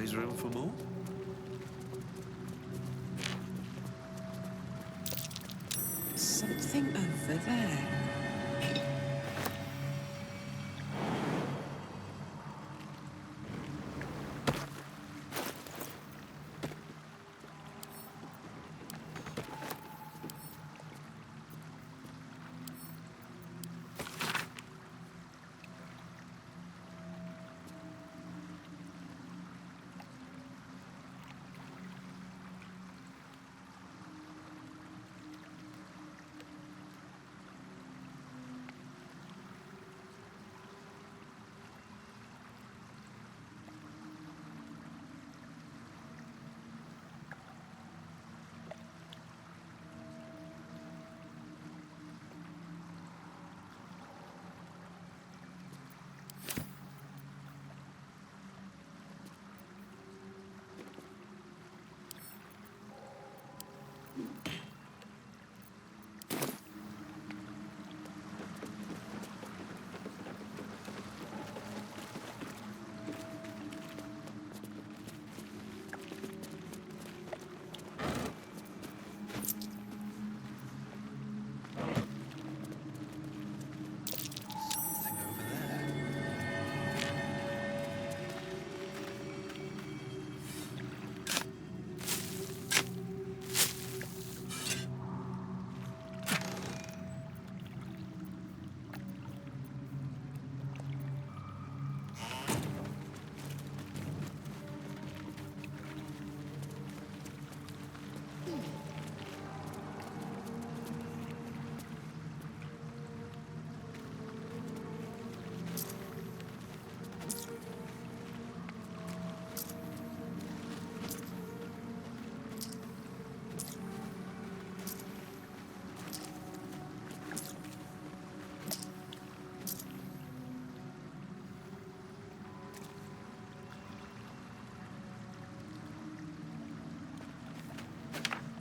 always room for more. Something over there. Something over there.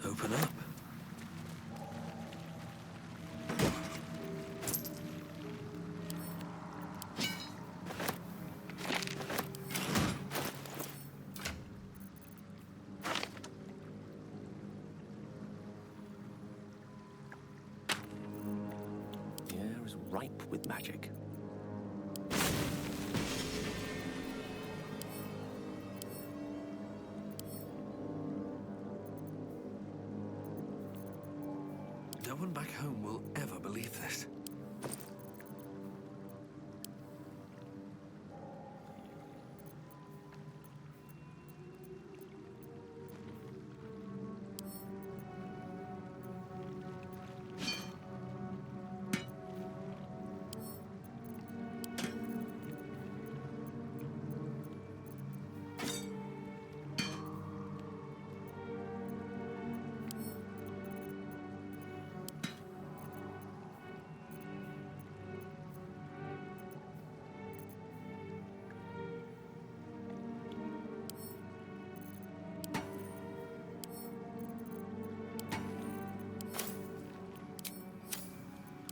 Open up. The air is ripe with magic. No one back home will ever believe this.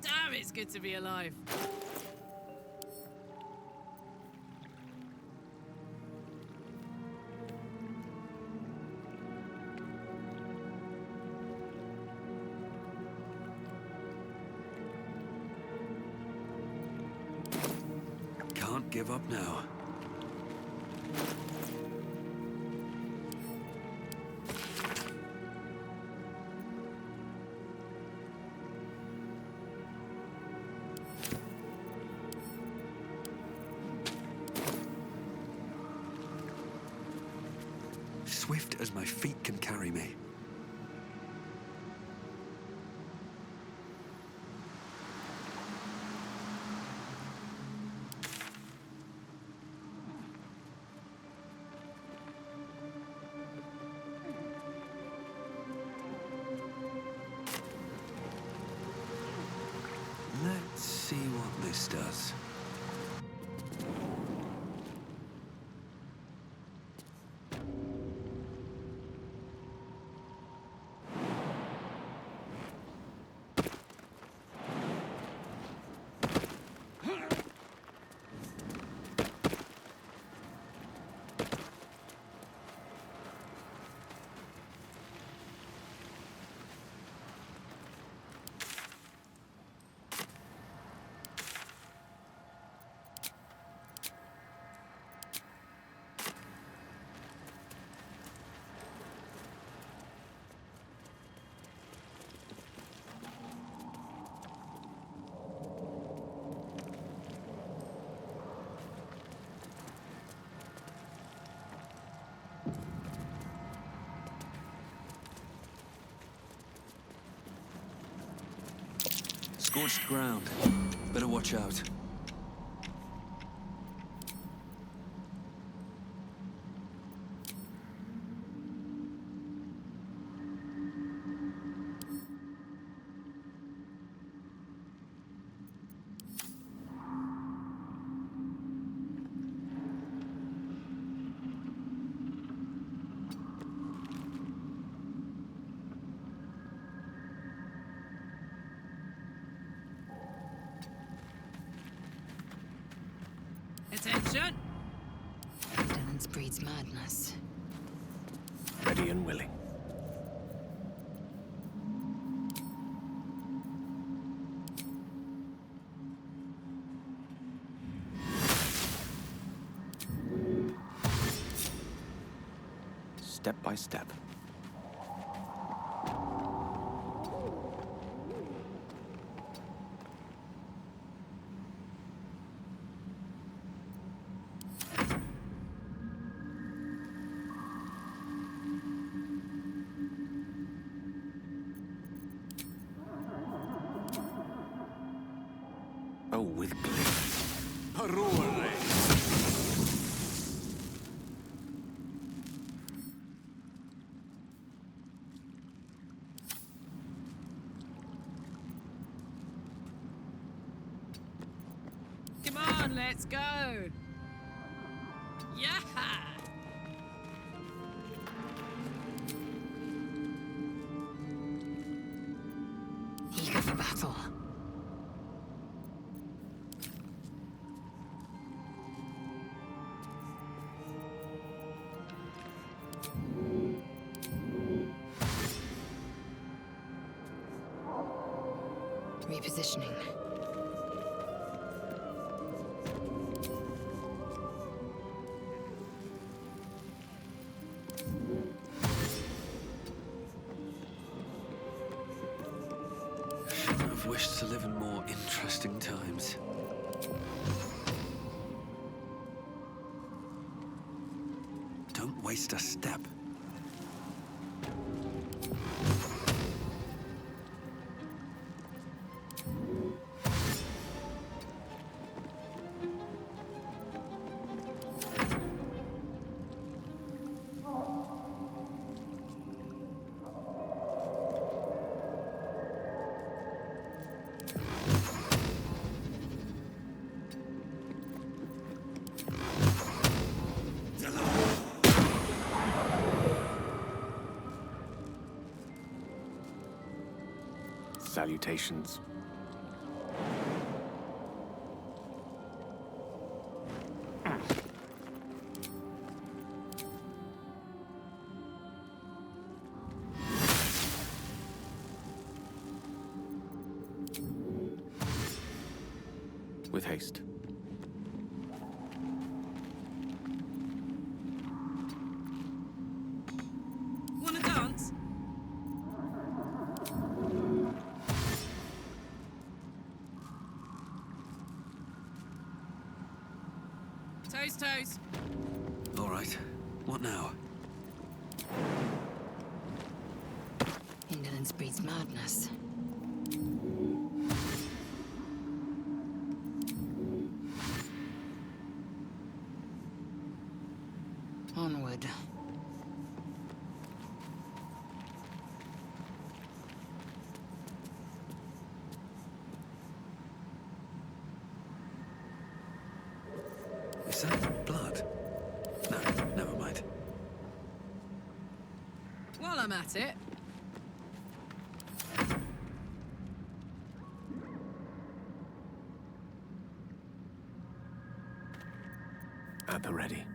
Damn, it's good to be alive. Can't give up now. Swift as my feet can carry me. Let's see what this does. Scorched ground. Better watch out. Attention! Indolence breeds madness. Ready and willing. Step by step. Oh, with glee. Parole! Come on, let's go! Yeah! Eager for battle. Repositioning. I've wished to live in more interesting times. Don't waste a step. Salutations. With haste. Wanna dance? Toes, toes. All right. What now? Indolence breeds madness. Onward. Is that blood? No, never mind. While I'm at it, At the ready.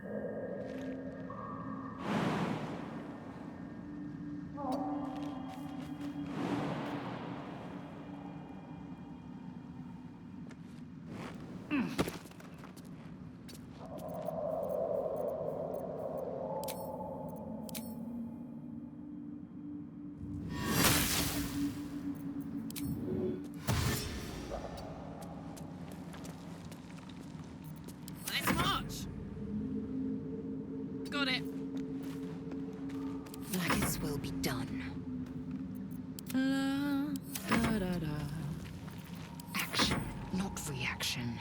let's march! not reaction.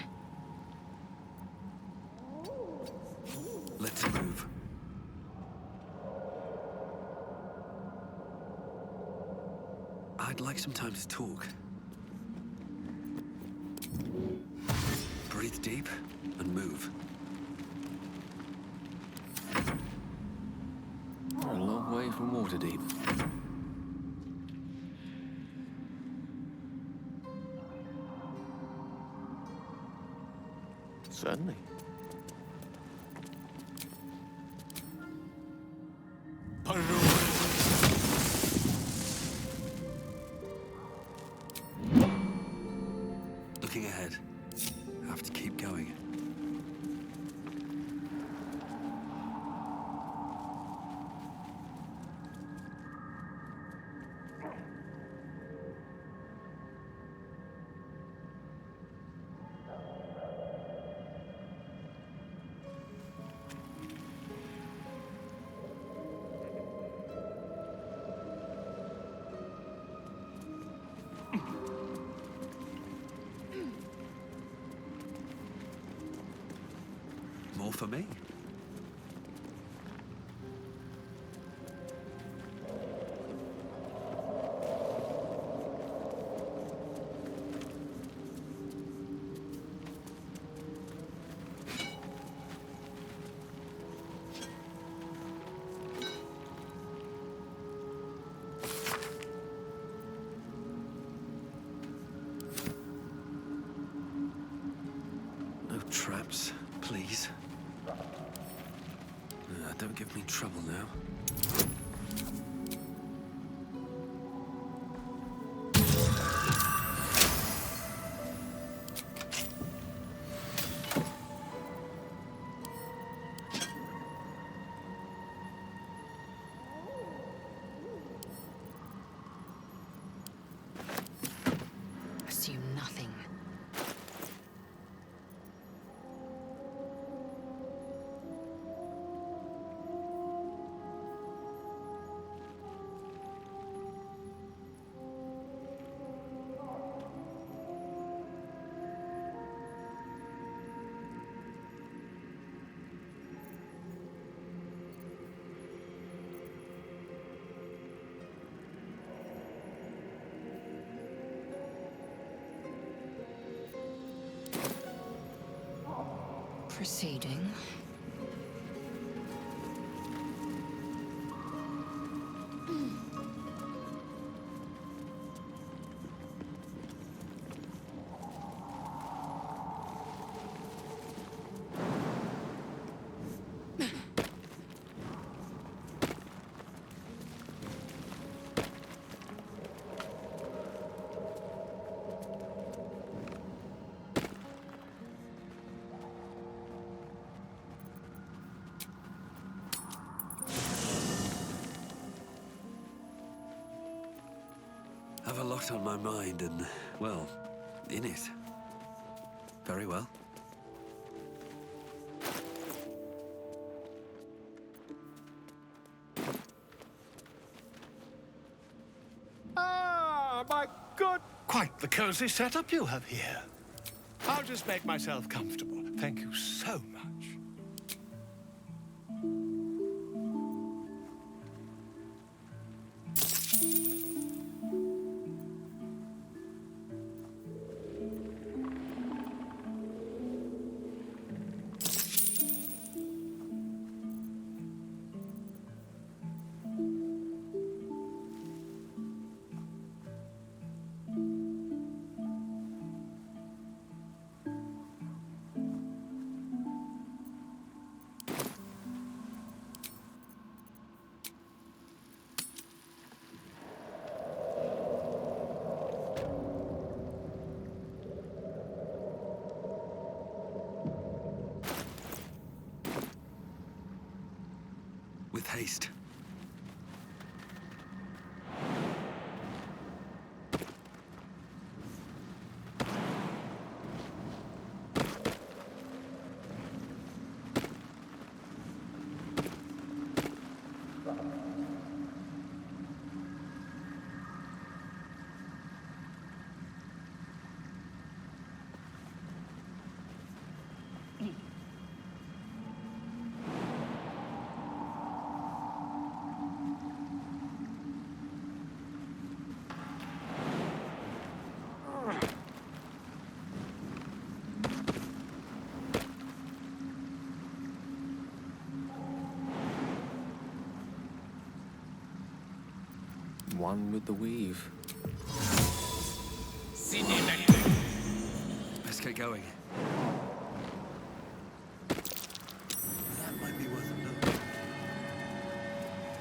Let's move. I'd like some time to talk. Breathe deep and move. We're a long way from Waterdeep. Certainly. Looking ahead. Have to keep going. More for me? No traps, please. Don't give me trouble now. Assume nothing. Proceeding. Have a lot on my mind and, well, in it. Very well. Ah, my good... Quite the cozy setup you have here. I'll just make myself comfortable. Thank you so much. With haste. One with the weave. Let's get going. That might be worth a look.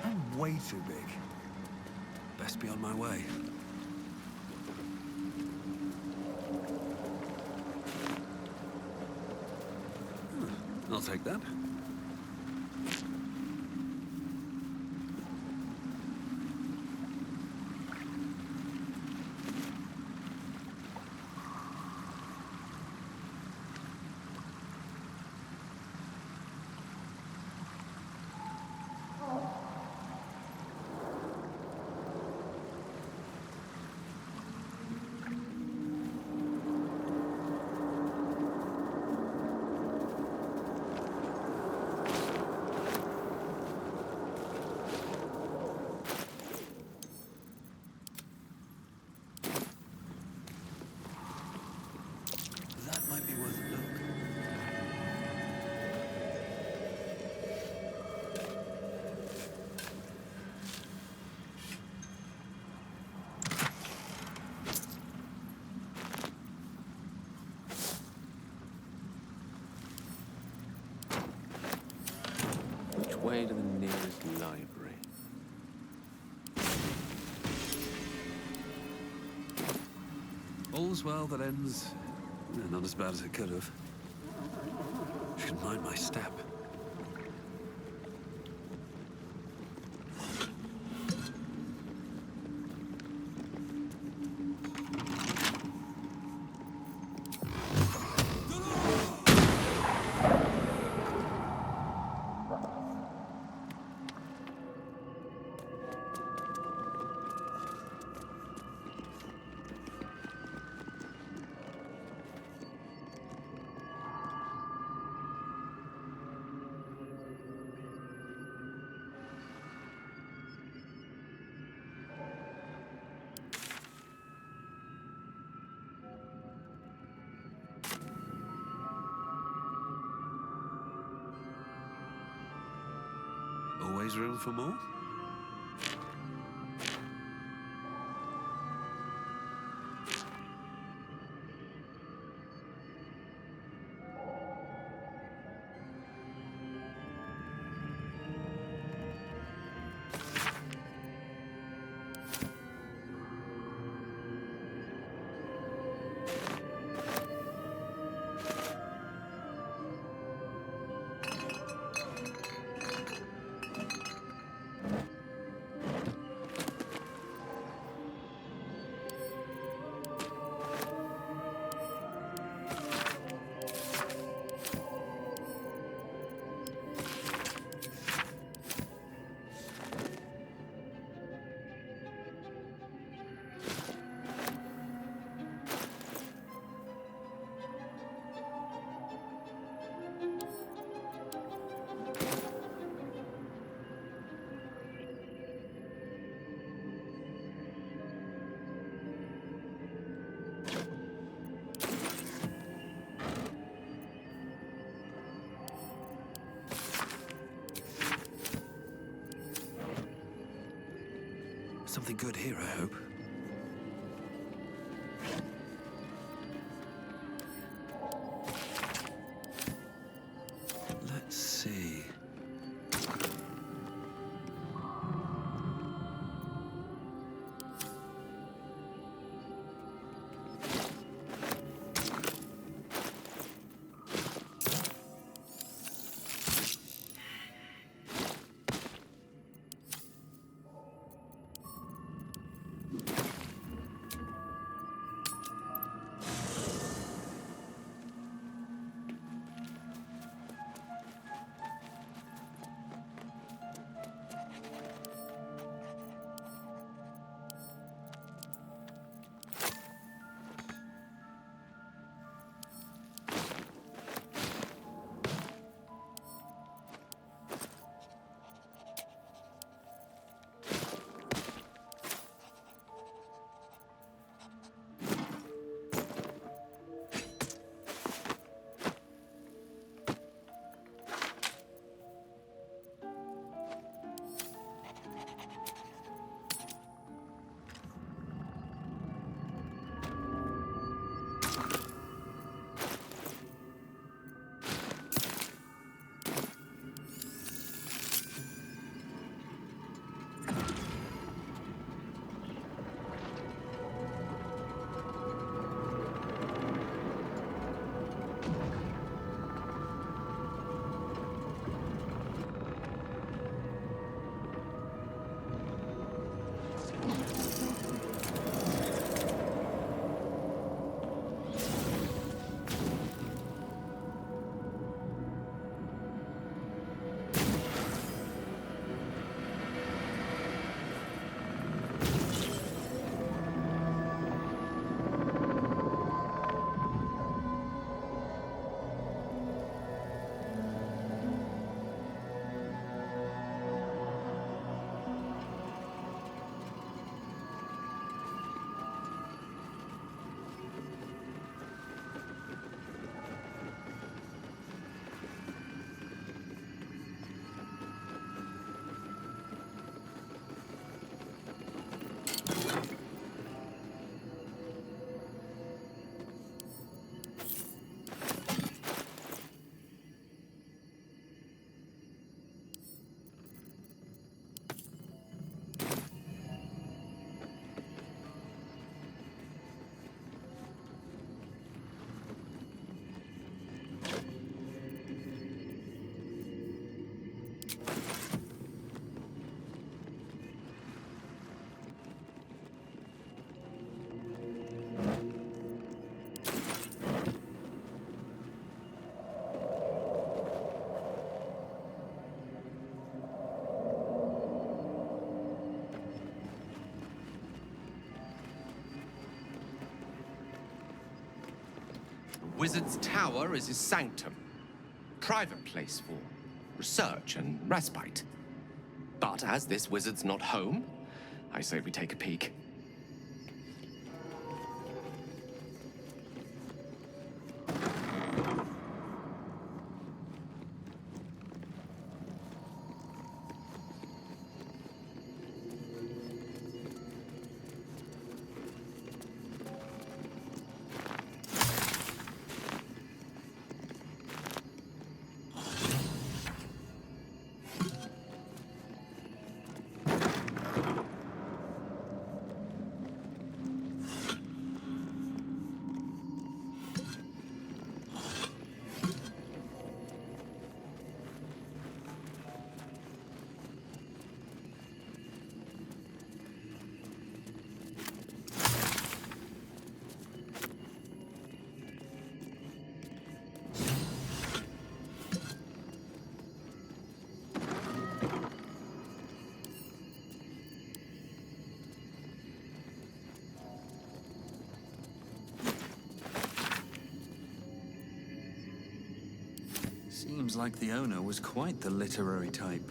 I'm way too big. Best be on my way. I'll take that. That might be worth a look. Which way to the nearest library? All's well that ends... not as bad as it could have. Should mind my step. Always room for more? Something good here, I hope. Let's see. Wizard's Tower is his sanctum. Private place for research and respite. But as this wizard's not home, I say we take a peek. Seems like the owner was quite the literary type.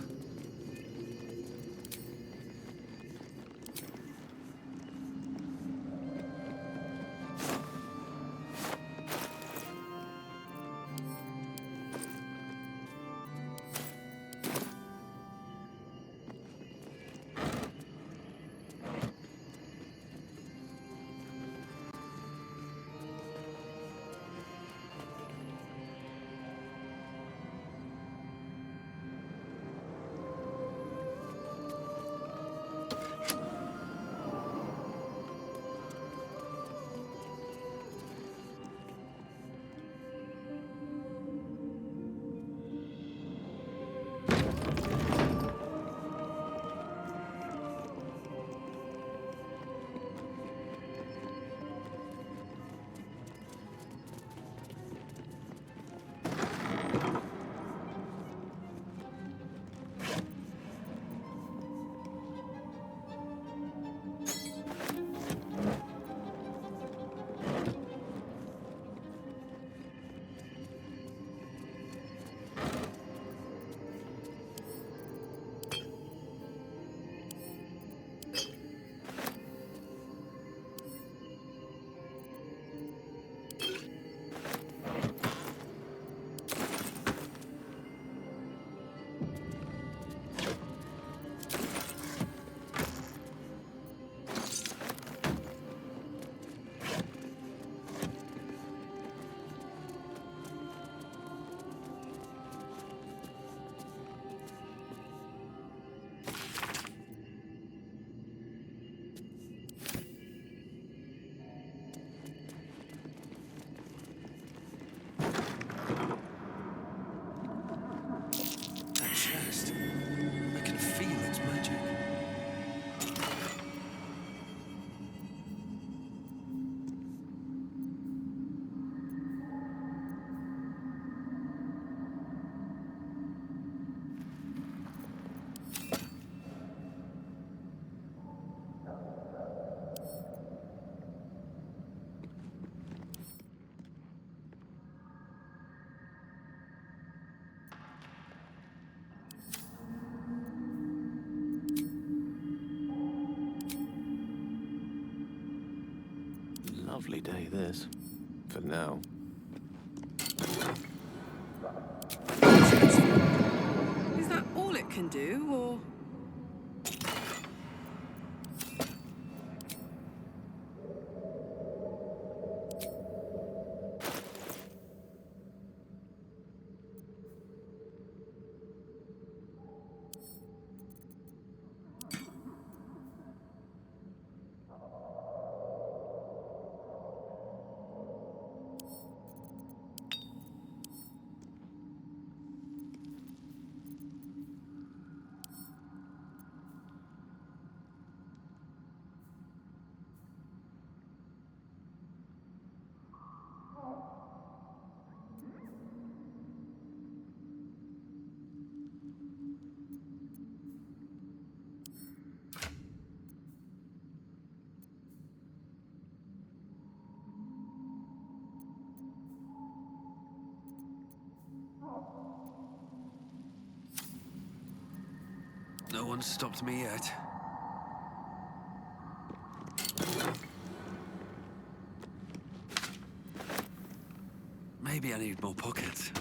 Lovely day, this. For now. Is that all it can do, or...? one's stopped me yet. Maybe I need more pockets.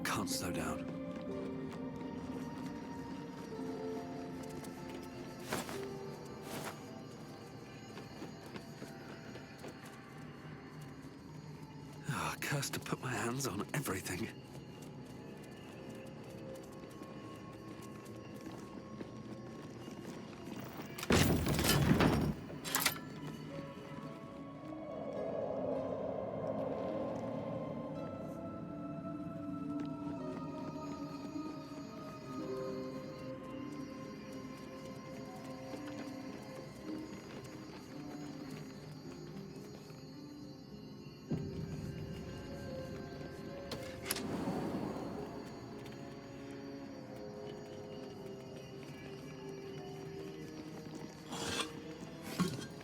Can't slow down. Oh, cursed to put my hands on everything.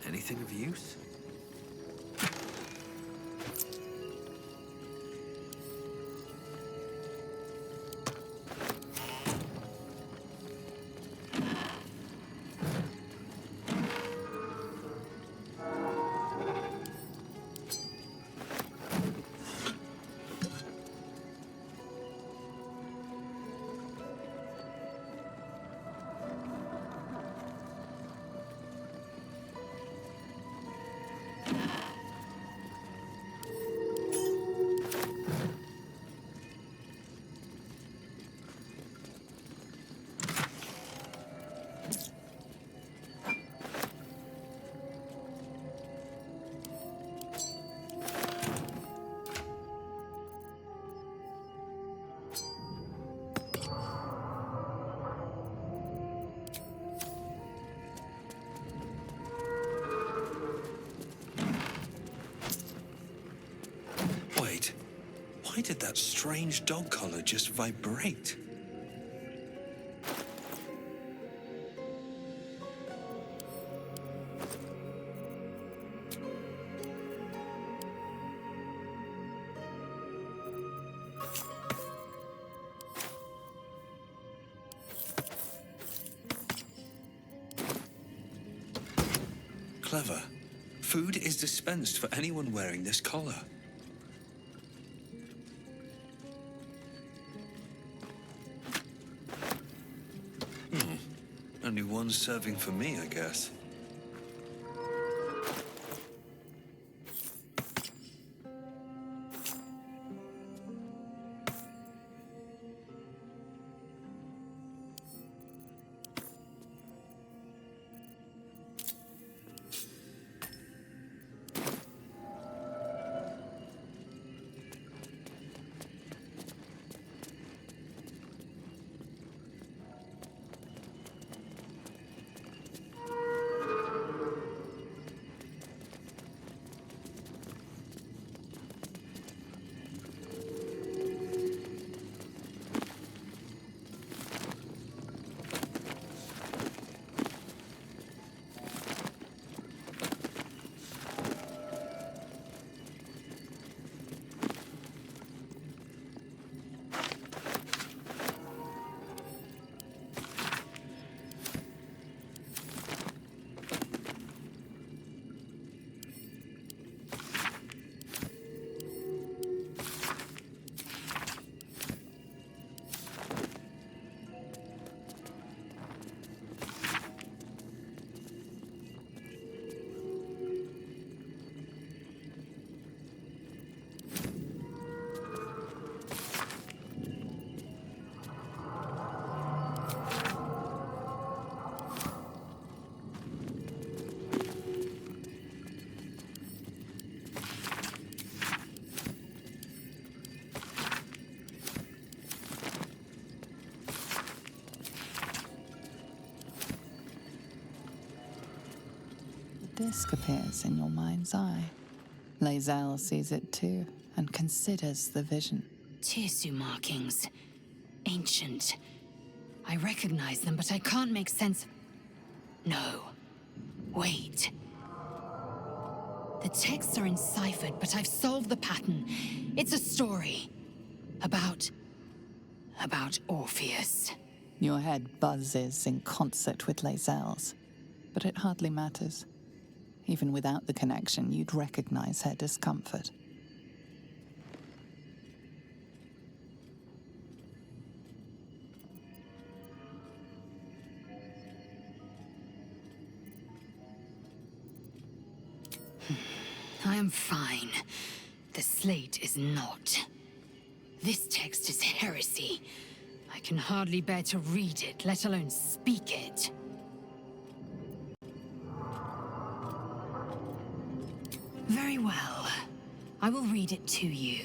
Anything of use? Wait, why did that strange dog collar just vibrate? Clever. Food is dispensed for anyone wearing this collar. Only one serving for me, I guess. Disc appears in your mind's eye. Lae'zel sees it too and considers the vision. Tissue markings. Ancient. I recognize them, but I can't make sense. No. Wait. The texts are enciphered, but I've solved the pattern. It's a story. About Orpheus. Your head buzzes in concert with Lae'zel's, but it hardly matters. Even without the connection, you'd recognize her discomfort. I am fine. The slate is not. This text is heresy. I can hardly bear to read it, let alone speak it. Very well. I will read it to you.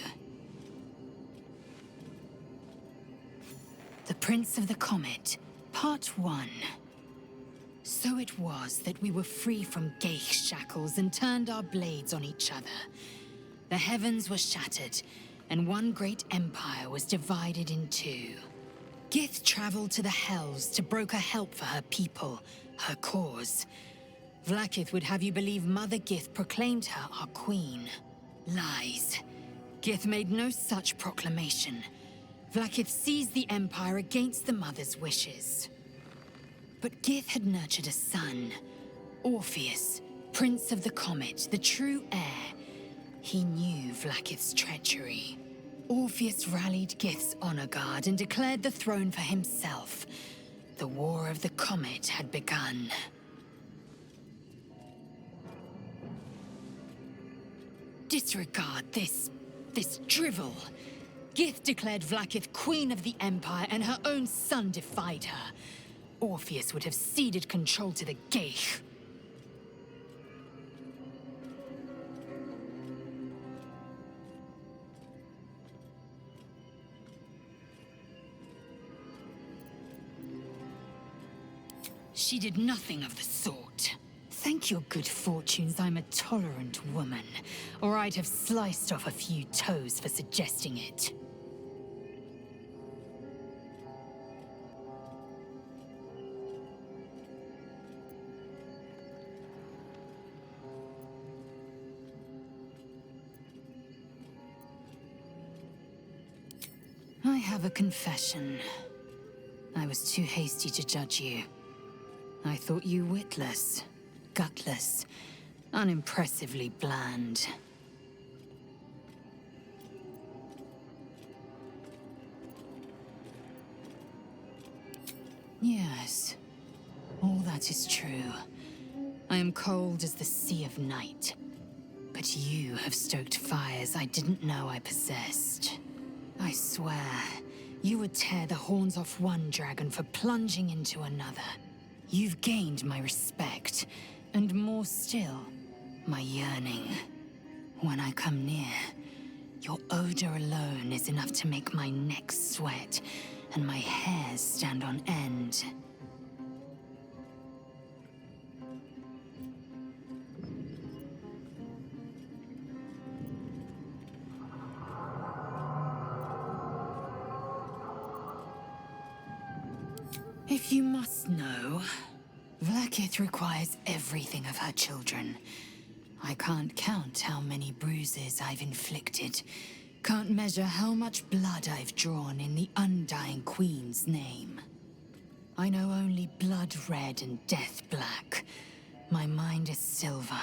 The Prince of the Comet, Part 1. So it was that we were free from Geich shackles and turned our blades on each other. The heavens were shattered, and one great empire was divided in two. Gith traveled to the Hells to broker help for her people, her cause. Vlaakith would have you believe Mother Gith proclaimed her our queen. Lies. Gith made no such proclamation. Vlaakith seized the Empire against the Mother's wishes. But Gith had nurtured a son, Orpheus, Prince of the Comet, the true heir. He knew Vlaakith's treachery. Orpheus rallied Gith's honor guard and declared the throne for himself. The War of the Comet had begun. Disregard this drivel. Gith declared Vlaakith Queen of the Empire, and her own son defied her. Orpheus would have ceded control to the Geich. She did nothing of the sort. Thank your good fortunes I'm a tolerant woman, or I'd have sliced off a few toes for suggesting it. I have a confession. I was too hasty to judge you. I thought you witless, gutless, unimpressively bland. Yes, all that is true. I am cold as the sea of night. But you have stoked fires I didn't know I possessed. I swear, you would tear the horns off one dragon for plunging into another. You've gained my respect, and more still, my yearning. When I come near, your odor alone is enough to make my neck sweat and my hairs stand on end. If you must know, Vlaakith requires everything of her children. I can't count how many bruises I've inflicted. Can't measure how much blood I've drawn in the undying Queen's name. I know only blood red and death black. My mind is silver,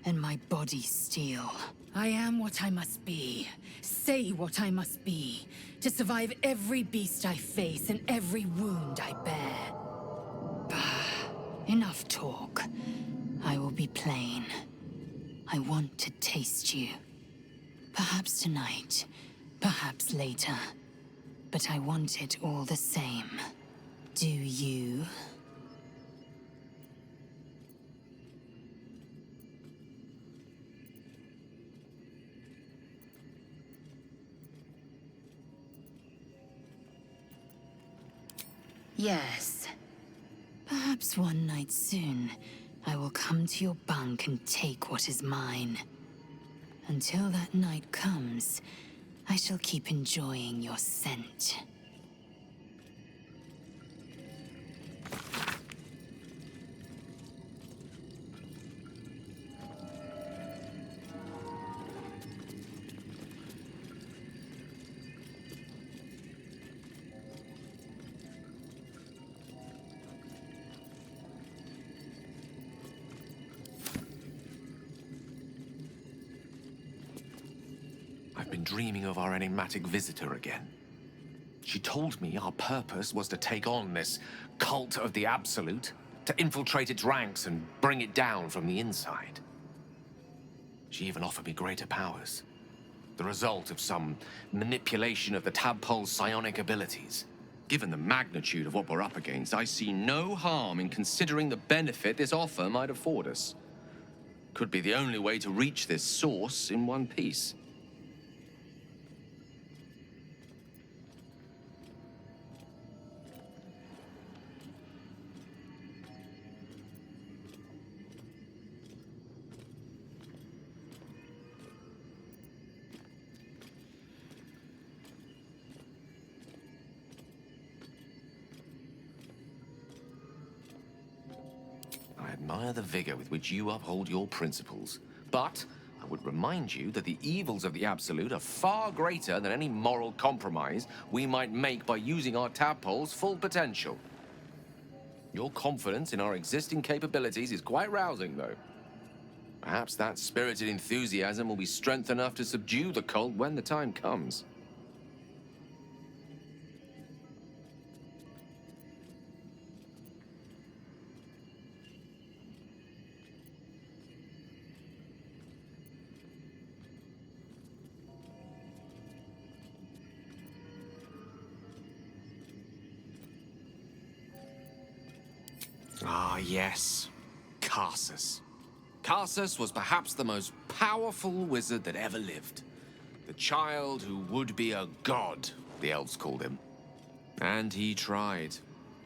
and my body steel. I am what I must be, say what I must be, to survive every beast I face and every wound I bear. Enough talk. I will be plain. I want to taste you. Perhaps tonight, perhaps later. But I want it all the same. Do you? Yes. Perhaps one night soon, I will come to your bunk and take what is mine. Until that night comes, I shall keep enjoying your scent. been dreaming of our enigmatic visitor again. She told me our purpose was to take on this cult of the Absolute, to infiltrate its ranks and bring it down from the inside. She even offered me greater powers, the result of some manipulation of the tadpole's psionic abilities. Given the magnitude of what we're up against, I see no harm in considering the benefit this offer might afford us. Could be the only way to reach this source in one piece. I admire the vigor with which you uphold your principles, but I would remind you that the evils of the Absolute are far greater than any moral compromise we might make by using our tadpole's full potential. Your confidence in our existing capabilities is quite rousing, though. Perhaps that spirited enthusiasm will be strength enough to subdue the cult when the time comes. Ah, yes. Karsus. Karsus was perhaps the most powerful wizard that ever lived. The child who would be a god, the elves called him. And he tried.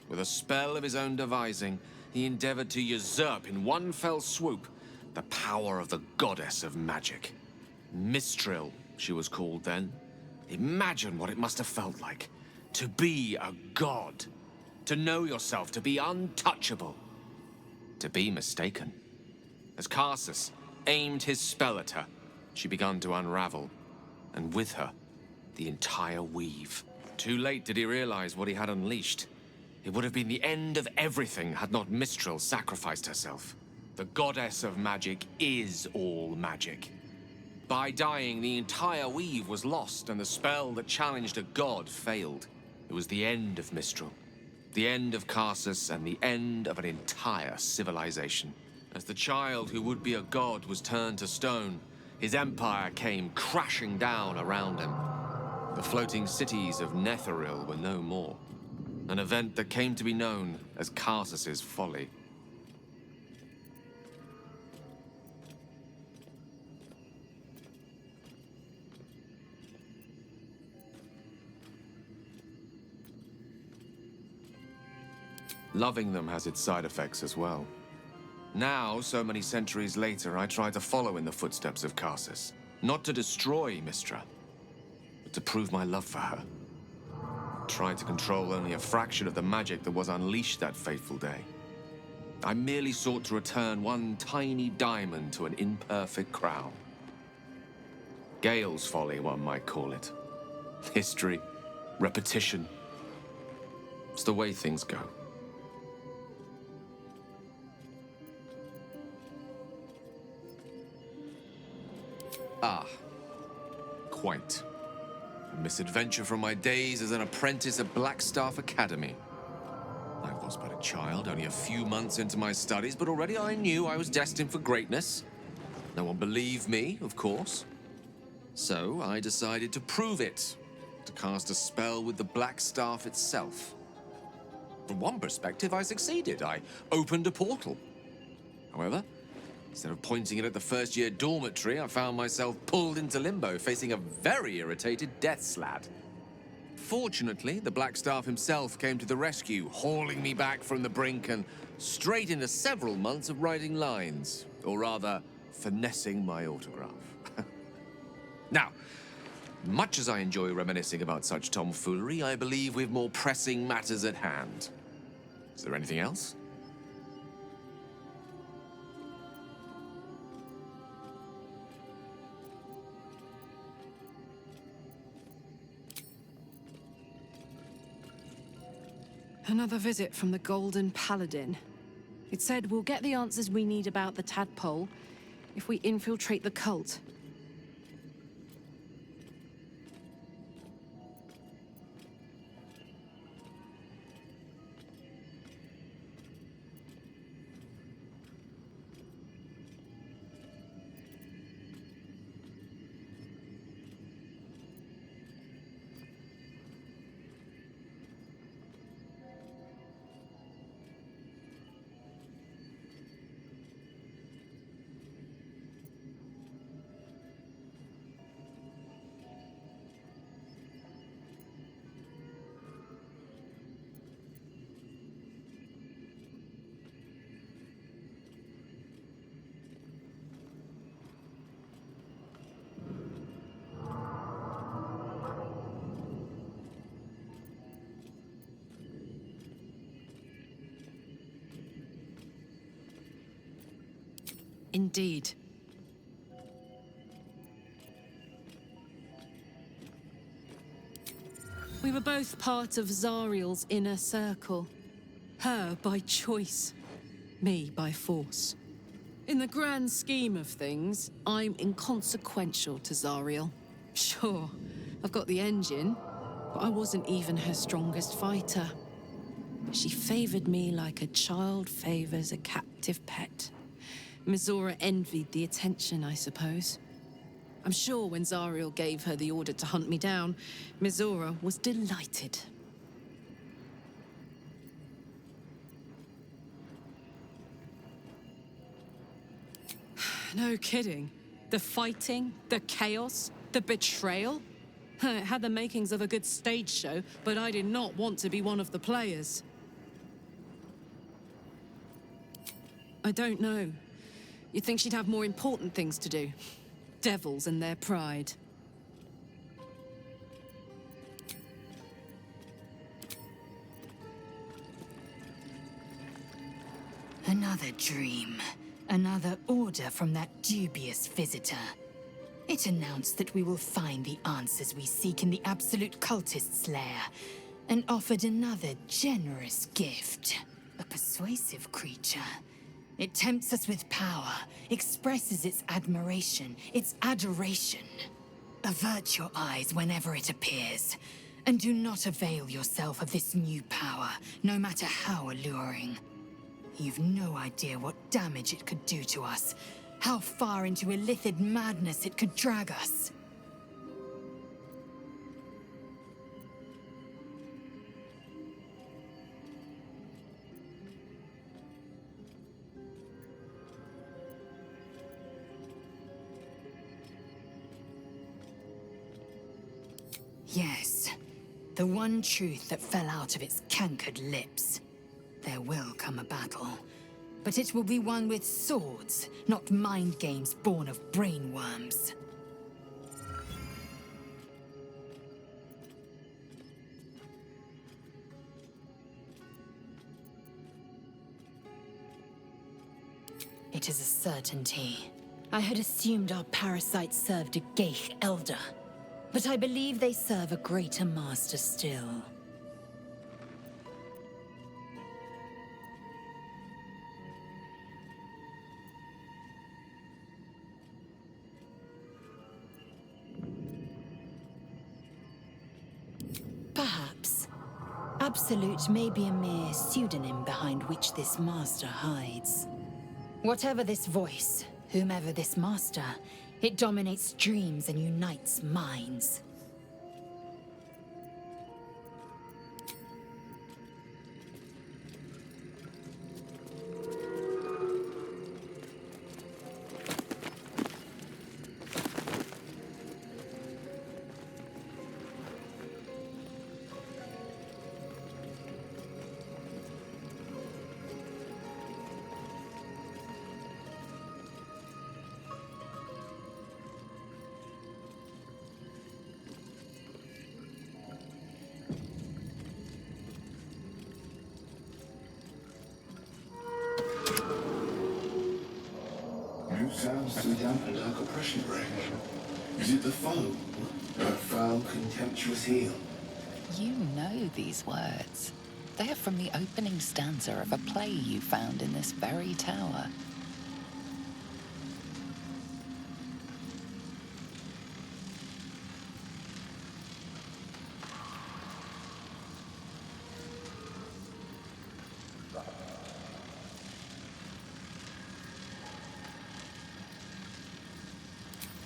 With a spell of his own devising, he endeavored to usurp in one fell swoop the power of the goddess of magic. Mistril, she was called then. Imagine what it must have felt like to be a god. To know yourself, to be untouchable, to be mistaken. As Karsus aimed his spell at her, she began to unravel, and with her, the entire weave. Too late did he realize what he had unleashed. It would have been the end of everything had not Mistril sacrificed herself. The goddess of magic is all magic. By dying, the entire weave was lost, and the spell that challenged a god failed. It was the end of Mistril. The end of Karsus and the end of an entire civilization. As the child who would be a god was turned to stone, his empire came crashing down around him. The floating cities of Netheril were no more. An event that came to be known as Karsus's folly. Loving them has its side effects as well. Now, so many centuries later, I try to follow in the footsteps of Karsus. Not to destroy Mistra, but to prove my love for her. Try to control only a fraction of the magic that was unleashed that fateful day. I merely sought to return one tiny diamond to an imperfect crown. Gale's folly, one might call it. History, repetition. It's the way things go. Ah, quite. A misadventure from my days as an apprentice at Blackstaff Academy. I was but a child, only a few months into my studies, but already I knew I was destined for greatness. No one believed me, of course. So I decided to prove it, to cast a spell with the Blackstaff itself. From one perspective, I succeeded. I opened a portal. However, instead of pointing it at the first-year dormitory, I found myself pulled into limbo, facing a very irritated death lad. Fortunately, the Blackstaff himself came to the rescue, hauling me back from the brink and straight into several months of writing lines. Or rather, finessing my autograph. Now, much as I enjoy reminiscing about such tomfoolery, I believe we've more pressing matters at hand. Is there anything else? Another visit from the Golden Paladin. It said we'll get the answers we need about the tadpole if we infiltrate the cult. indeed. We were both part of Zariel's inner circle. Her by choice, me by force. In the grand scheme of things, I'm inconsequential to Zariel. Sure, I've got the engine, but I wasn't even her strongest fighter. She favored me like a child favors a captive pet. Mizora envied the attention, I suppose. I'm sure when Zariel gave her the order to hunt me down, Mizora was delighted. No kidding. The fighting, the chaos, the betrayal. It had the makings of a good stage show, but I did not want to be one of the players. I don't know. You'd think she'd have more important things to do. Devils and their pride. Another dream. Another order from that dubious visitor. It announced that we will find the answers we seek in the Absolute Cultist's lair, and offered another generous gift. A persuasive creature. It tempts us with power, expresses its admiration, its adoration. Avert your eyes whenever it appears, and do not avail yourself of this new power, no matter how alluring. You've no idea what damage it could do to us, how far into illithid madness it could drag us. Yes, the one truth that fell out of its cankered lips. There will come a battle, but it will be one with swords, not mind games born of brainworms. It is a certainty. I had assumed our parasites served a Geich elder, but I believe they serve a greater master still. Perhaps. Absolute may be a mere pseudonym behind which this master hides. Whatever this voice, whomever this master, it dominates dreams and unites minds. New sounds to dampen dark oppression bring. Is it the foe? That foul, contemptuous heel? You know these words. They are from the opening stanza of a play you found in this very tower.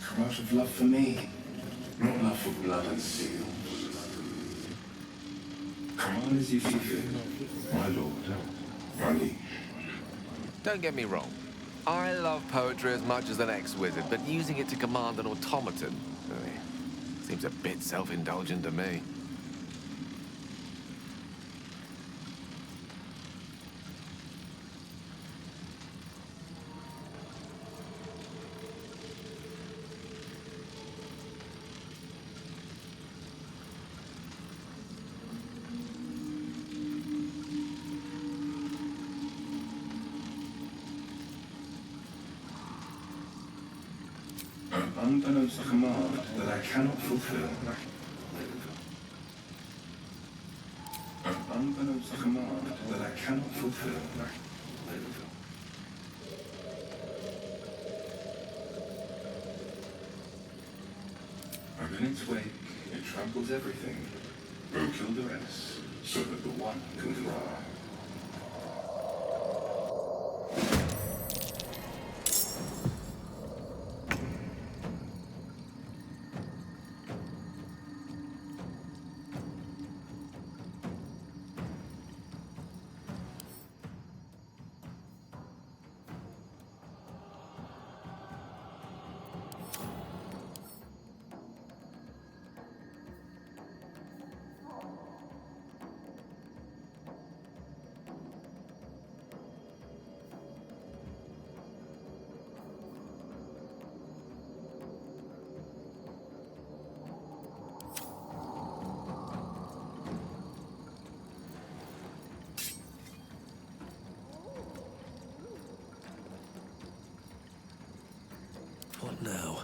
Come out of love for me, not love for blood and steel. Come on as you see fit, my lord, my liege. Don't get me wrong. I love poetry as much as an ex-wizard, but using it to command an automaton seems a bit self-indulgent to me. unbeknownst a command that I cannot fulfill. Unbeknownst a command that I cannot fulfill. In its wake, it tramples everything. Go kill the rest, so that the one can fly. What now?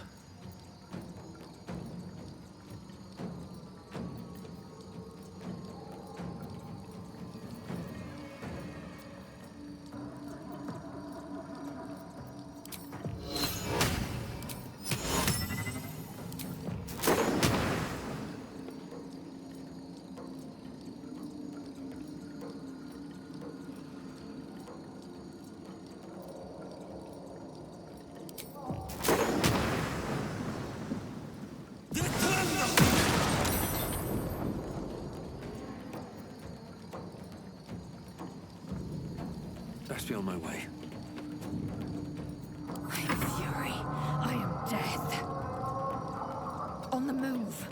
Best be on my way. I am fury. I am death. On the move.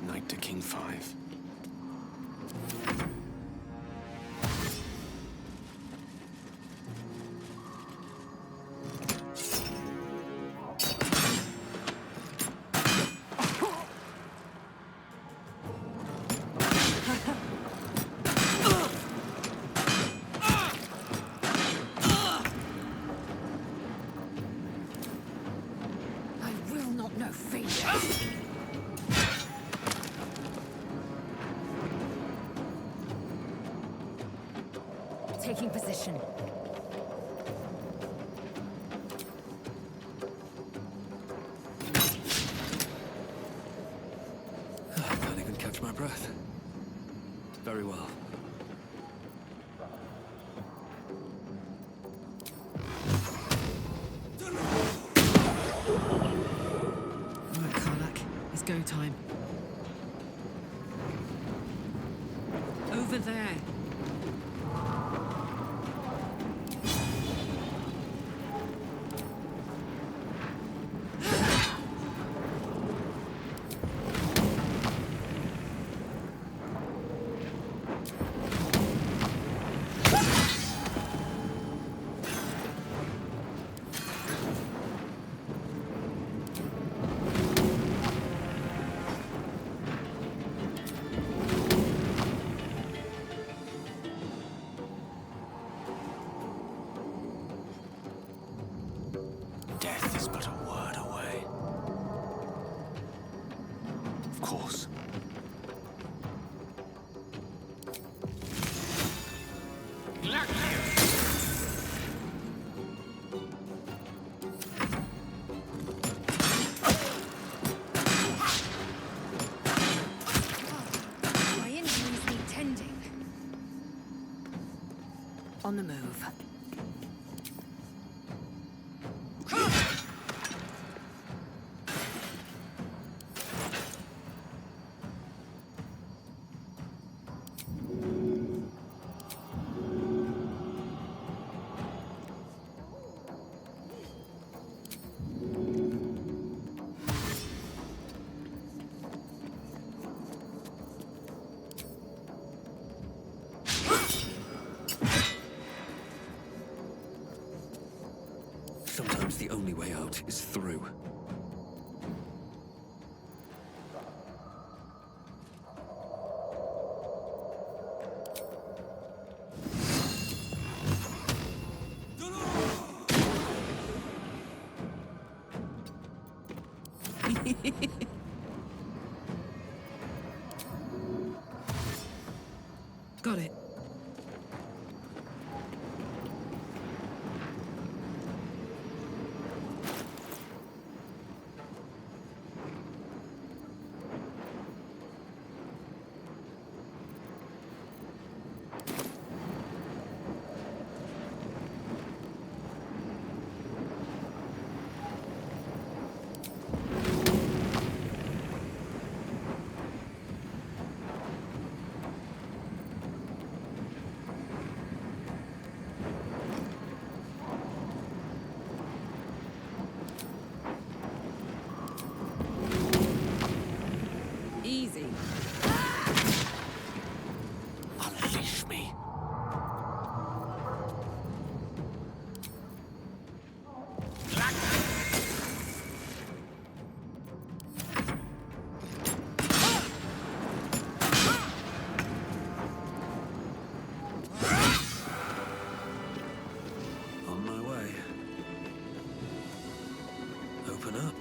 Knight to King 5. I will not know fear. Taking position. I can't even catch my breath. Very well. Right, Karlak. It's go time. Over there. on the move. Sometimes the only way out is through. Got it. Easy. Unleash me. On my way. Open up.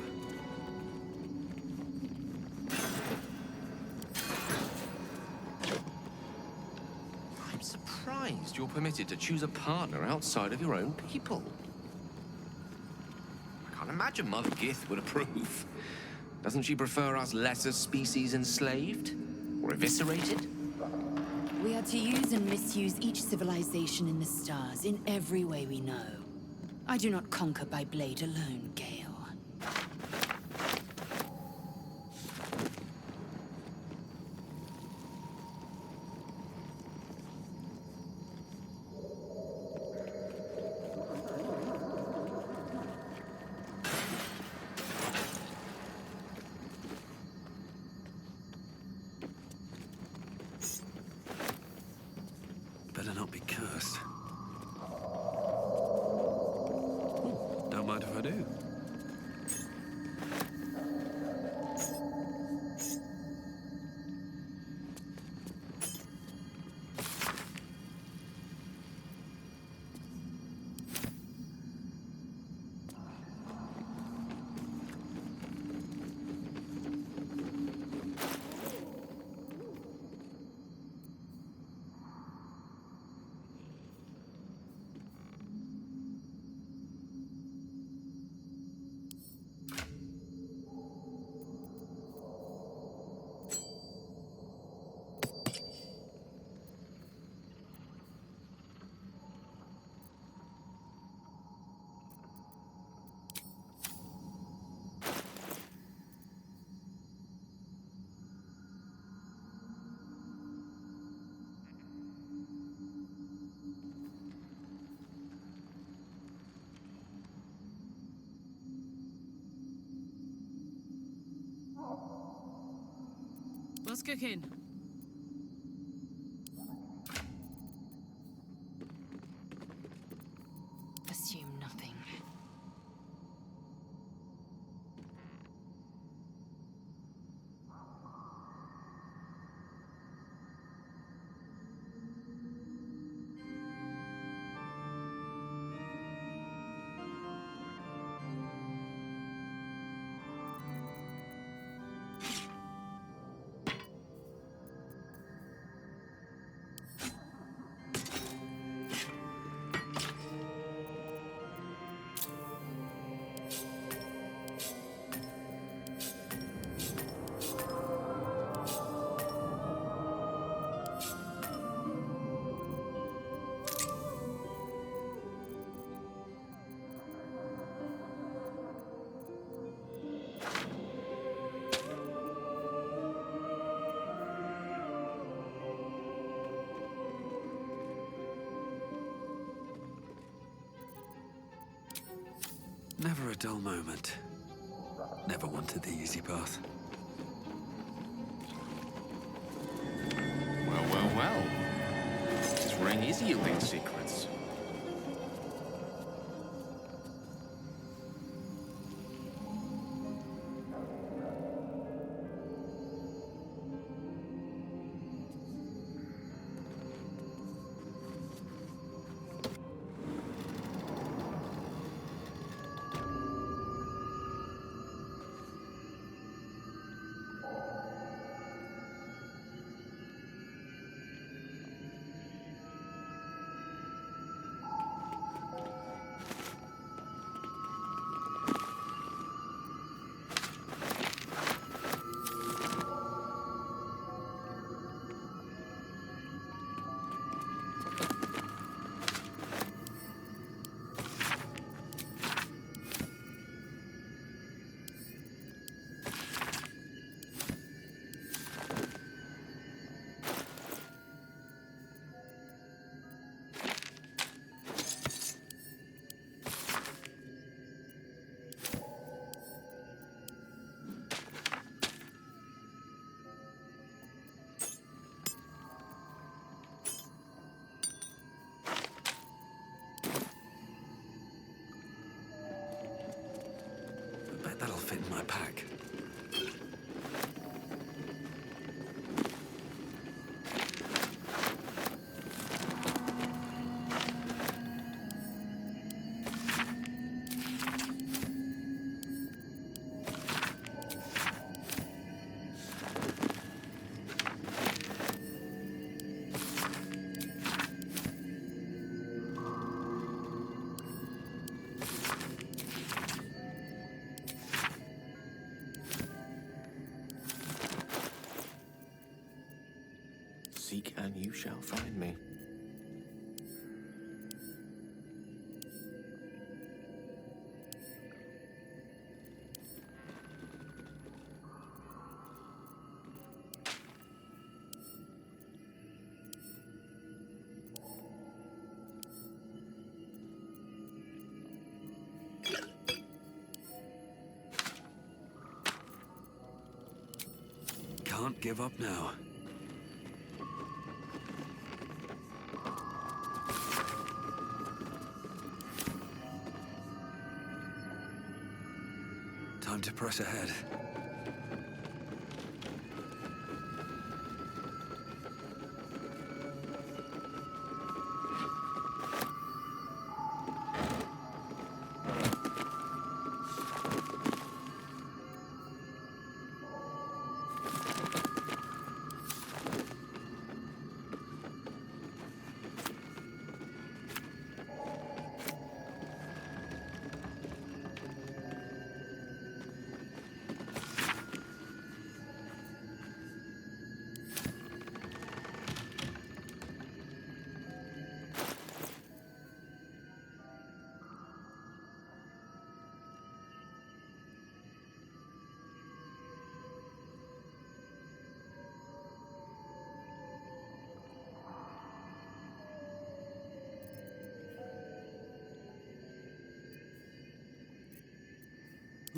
I'm surprised you're permitted to choose a partner outside of your own people. I can't imagine Mother Gith would approve. Doesn't she prefer us lesser species enslaved? Or eviscerated? We are to use and misuse each civilization in the stars in every way we know. I do not conquer by blade alone, Gale. Better not be cursed. Don't mind if I do. What's cooking? Assume nothing. Never a dull moment. Never wanted the easy path. Well, well, well. This ring is yielding secrets. I bet that'll fit in my pack. Seek and you shall find me. Can't give up now. Time to press ahead.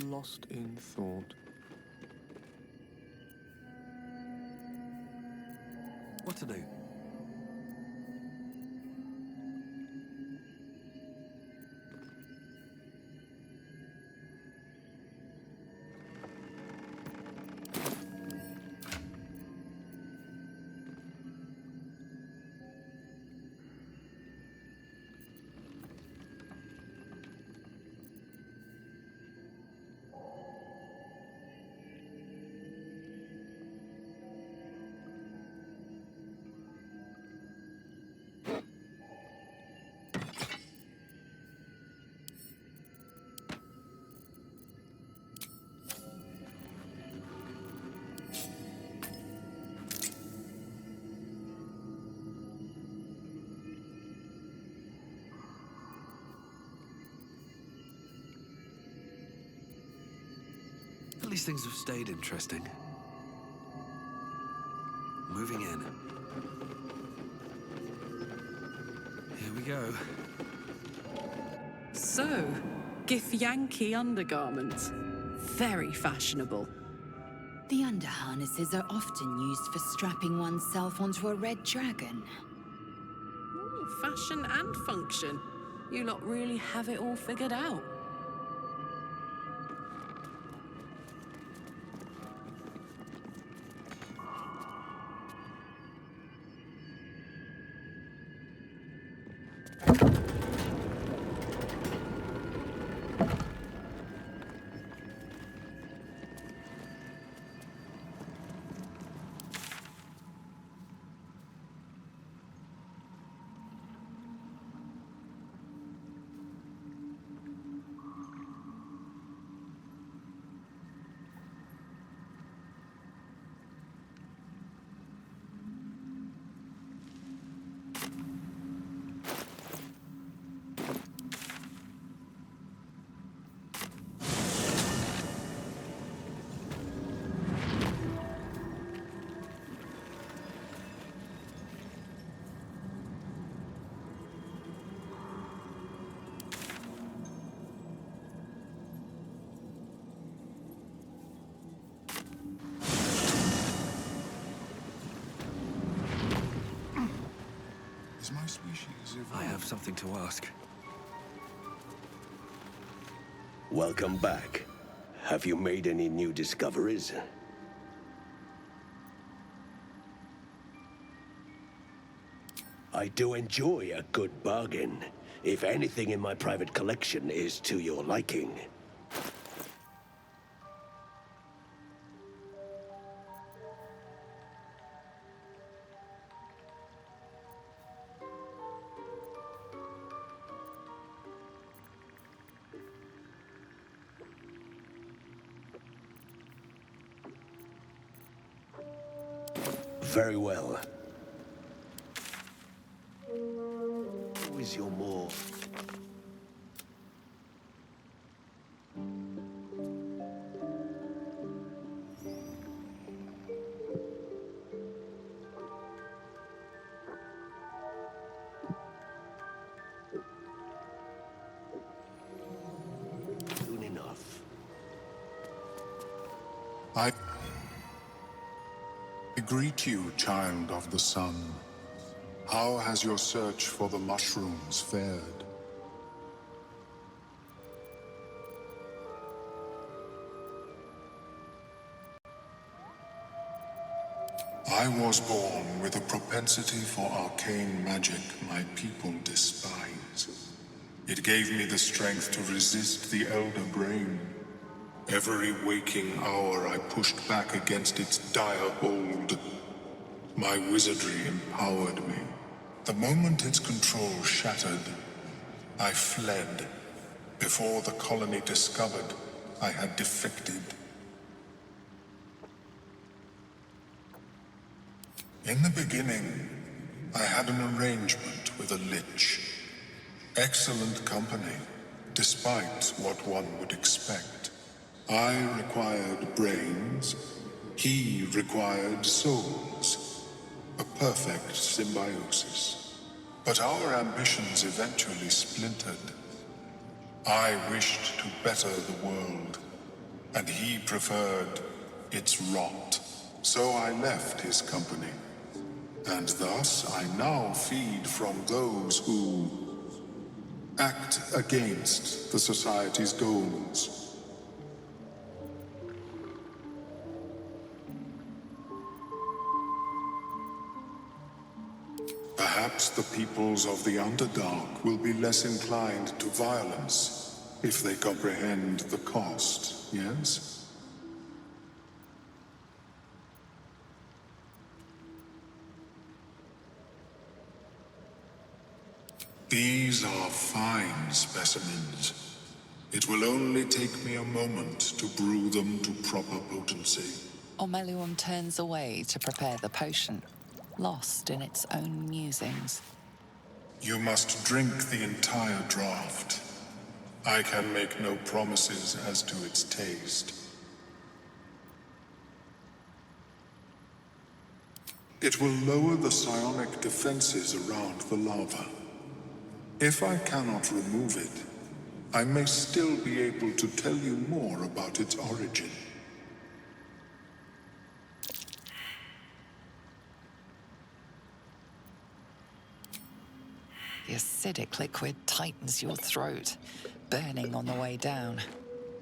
Lost in thought. What to do? At least things have stayed interesting. Moving in. Here we go. So, Githyanki undergarments. Very fashionable. The underharnesses are often used for strapping oneself onto a red dragon. Ooh, fashion and function. You lot really have it all figured out. Is my species I have something to ask. Welcome back. Have you made any new discoveries? I do enjoy a good bargain, if anything in my private collection is to your liking. Very well. Who is your more? Soon enough. I greet you, child of the sun. How has your search for the mushrooms fared? I was born with a propensity for arcane magic my people despise. It gave me the strength to resist the Elder Brain. Every waking hour I pushed back against its dire hold. My wizardry empowered me. The moment its control shattered, I fled. Before the colony discovered I had defected. In the beginning, I had an arrangement with a lich. Excellent company, despite what one would expect. I required brains, he required souls. A perfect symbiosis. But our ambitions eventually splintered. I wished to better the world, and he preferred its rot. So I left his company. And thus I now feed from those who act against the Society's goals. Perhaps the peoples of the Underdark will be less inclined to violence if they comprehend the cost, yes? These are fine specimens. It will only take me a moment to brew them to proper potency. Ormelium turns away to prepare the potion, lost in its own musings. You must drink the entire draught. I can make no promises as to its taste. It will lower the psionic defenses around the lava. If I cannot remove it, I may still be able to tell you more about its origin. The acidic liquid tightens your throat, burning on the way down.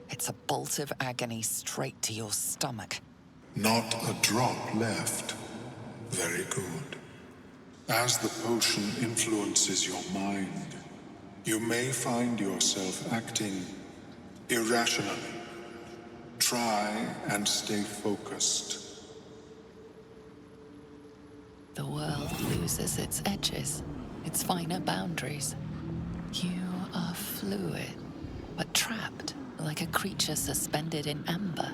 It's a bolt of agony straight to your stomach. Not a drop left. Very good. As the potion influences your mind, you may find yourself acting irrationally. Try and stay focused. The world loses its edges, its finer boundaries. You are fluid, but trapped like a creature suspended in amber.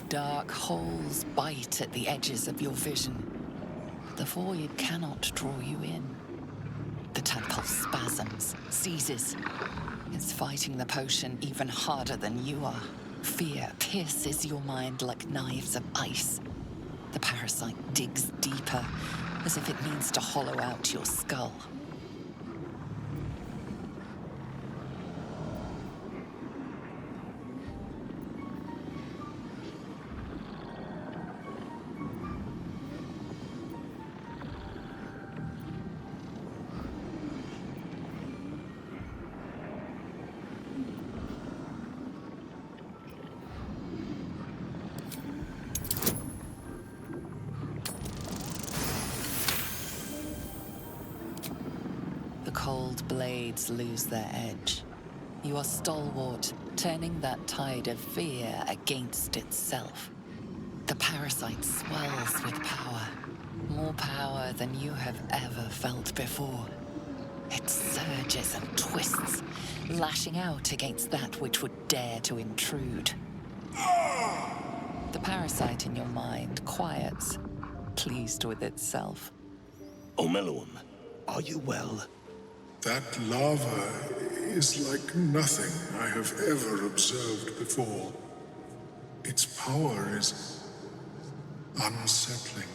Dark holes bite at the edges of your vision. The void cannot draw you in. The tadpole spasms, seizes. It's fighting the potion even harder than you are. Fear pierces your mind like knives of ice. The parasite digs deeper, as if it needs to hollow out your skull. The cold blades lose their edge. You are stalwart, turning that tide of fear against itself. The parasite swells with power, more power than you have ever felt before. It surges and twists, lashing out against that which would dare to intrude. The parasite in your mind quiets, pleased with itself. Omeluum, are you well? That lava is like nothing I have ever observed before. Its power is unsettling.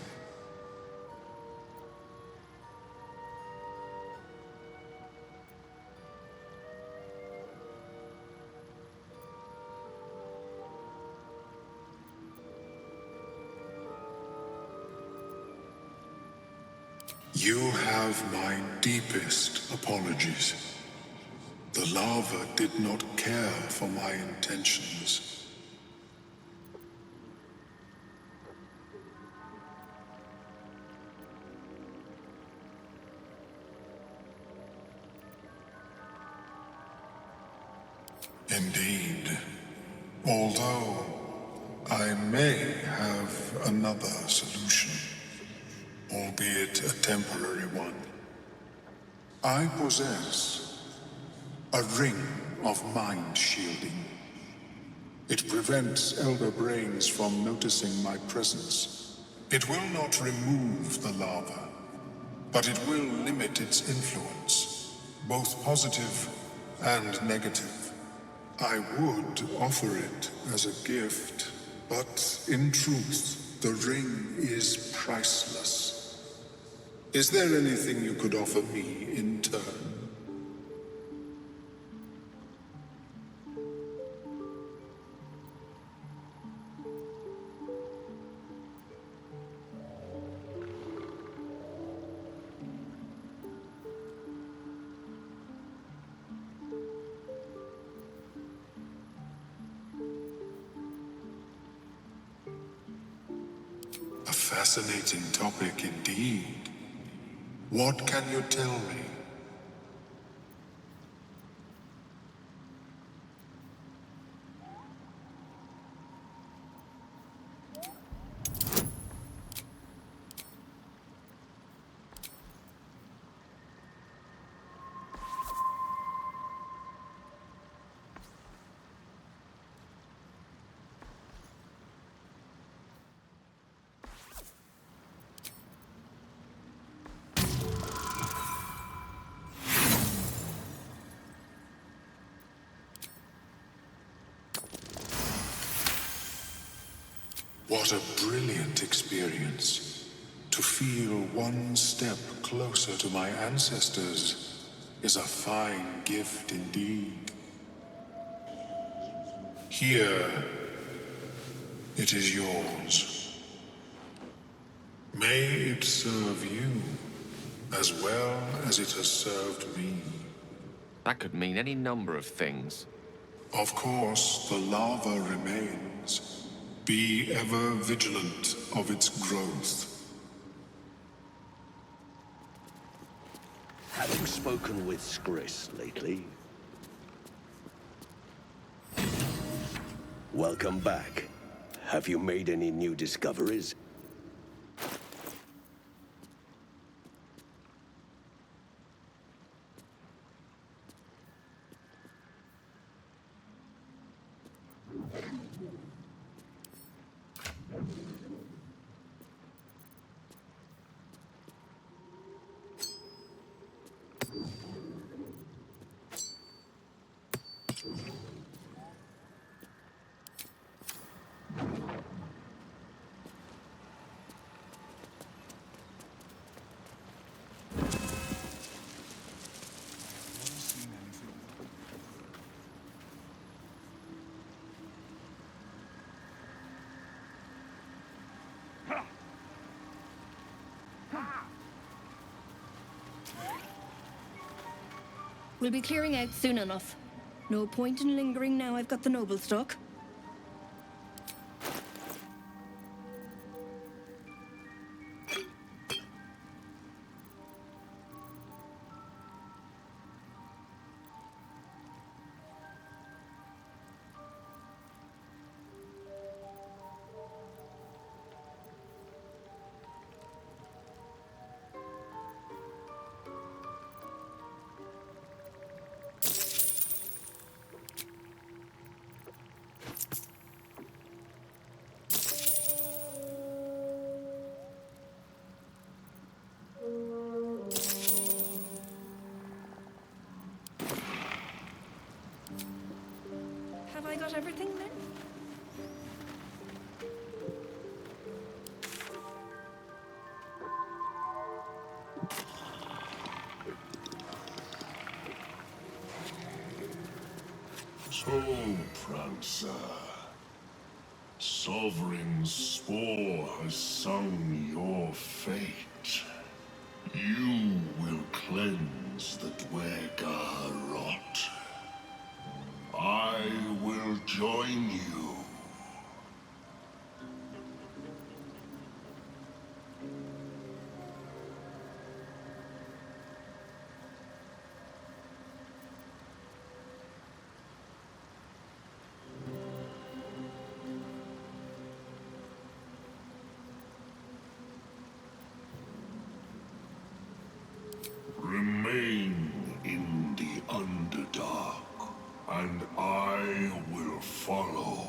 You have my deepest apologies. The lava did not care for my intentions. Indeed. Although I may have another solution, albeit a temporary one. I possess a ring of mind shielding. It prevents elder brains from noticing my presence. It will not remove the lava, but it will limit its influence, both positive and negative. I would offer it as a gift, but in truth, the ring is priceless. Is there anything you could offer me in turn? A fascinating topic indeed. What can you tell me? What a brilliant experience. To feel one step closer to my ancestors is a fine gift indeed. Here, it is yours. May it serve you as well as it has served me. That could mean any number of things. Of course, the lava remains. Be ever vigilant of its growth. Have you spoken with Skris lately? Welcome back. Have you made any new discoveries? We'll be clearing out soon enough. No point in lingering now I've got the noble stock. Have I got everything then? So, Prancer, Sovereign Spore has sung your fate. You will cleanse the Dwergar rot. I will join you. Remain in the Underdark, and I will follow.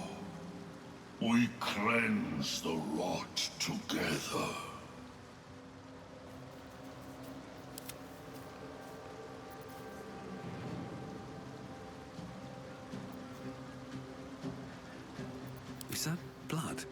We cleanse the rot together. Is that blood?